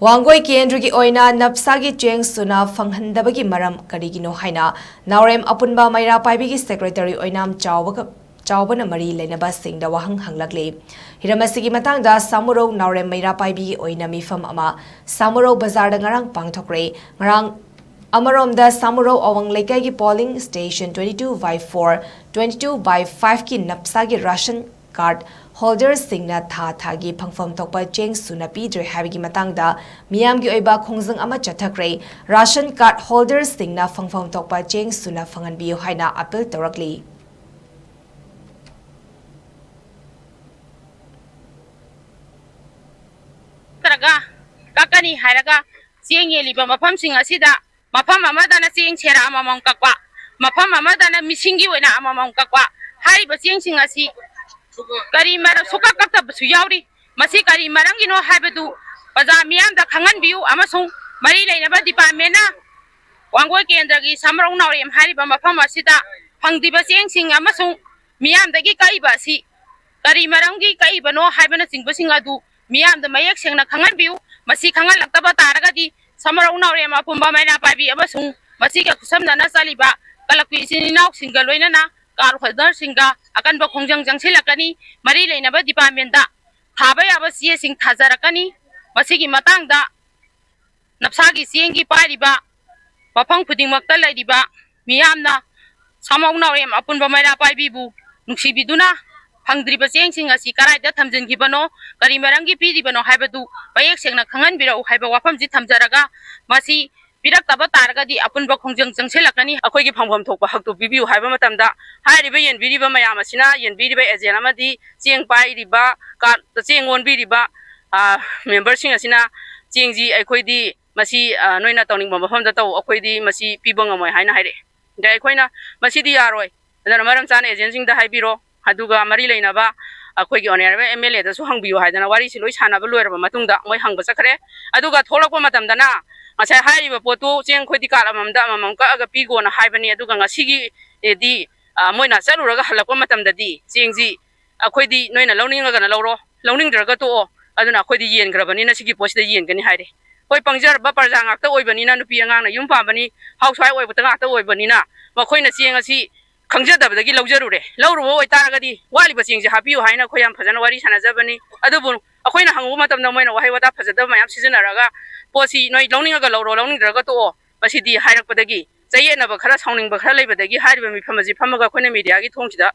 Wangoi Kendra ki Oina Nfsa ki Cheng Suna Phanghandabagi Maram Karigino Haina Naurem Apunba Maira Paibi ki Secretary Oinam Chawbana Mari LEINABA SHINGDA Wahang Hanhakli Hiramasigi Matangda Samuro Naurem Maira Paibi Oina Mifam Ama Samuro Bazar da Ngarang Pangthokre Ngarang Amaromda Samuro Awang Lekai ki polling station 22/4 22/5 ki Nfsa ki ration card holders singna thagi phangfam thokpa Cheng Suna Pidre habigi matangda miyam gi oiba khongjang ama chathakre ration card holders singna phangfam thokpa Cheng Suna Phanghandabagi Haina appeal torakli taraga kakani haraga Cheng yeliba mafam sing asida mafam amadana Cheng chera amamam kakwa mafam amadana misingi wena amamam kakwa hariba Cheng sing asi Kari Maram suka kakta basu yauri masi Kari Maram Karigino habadu baza miyam da Phanghanbiu amasung mari LEINABA department na Wangoi Kendra gi samrong naurem hariba mafam asida phangdiba Cheng sing amasung miyam dagi kaiba si Kari Maram gi kaiba no habana singba singadu miyam da mayak sengna Phanghanbiu masi khangalakta taragadi samrong naurem apumba maina paibi amasung masi ka kusamdana saliba kalakwi sininaw singaloina na car holder singa akan ba khongjang jangsilakani mari LEINABA department da thaba yaba sie sing thajarakani masigi matang da napsa gi siengi pariba mafang khuding makta laidiba miyamna samau naurem apunba maira paibibu nuksibiduna phangdriba Cheng sing asi karaida thamjingibano Kari Maram gi pidibano haibadu bayek sengna khanghanbira u haiba wafamji thamjaraga masi Pirak taba taragadi apunba khongjang jangselakani akhoi gi phangpham thokpa haktu bibiu haiba matamda hairiba yenbiriba mayam asina yenbiriba agent amadi Cheng pairiba ka Cheng onbiriba member sing asina Cheng ji akhoi di masi noina tawningba mafamda taw akhoi di masi piba ngamoi haina haire da akhoina masi di yaroi adana maram chan agent sing da haibiro aduga mari LEINABA akhoi gi honorable MLA da su hangbiu haidana wari siloi sanaba loiraba matungda moi hangba sakre aduga tholakpa matamda na Asai hariba potu Cheng khoi di kala mamda mamam ka aga pigo na haibani aduga ngasigi di moina charuraga halakpa matamda di Cheng ji akhoi di noina lawninga na lawro lawningdraga to aduna akhoi di yengrabani na sigi post da yengani haire koi pangjar ba parja ngakta oibani na nupi angang na yum pambani housewife oibata ngakta oibani na makhoi na Cheng asi khangjadabadagi lawjarure lawrubo oitaragadi waliba Cheng ji hapiu haina khoi yam phajana wari sanajabani adubu akhoi na hangu matamda moina wahai wata phajada mayam sijanaraga posi noi lawninga lawro lawningraga to basidi hairakpadagi chayena ba khara sawningba khara leibadagi hariba mifamaji phamaga khoina media gi thongchida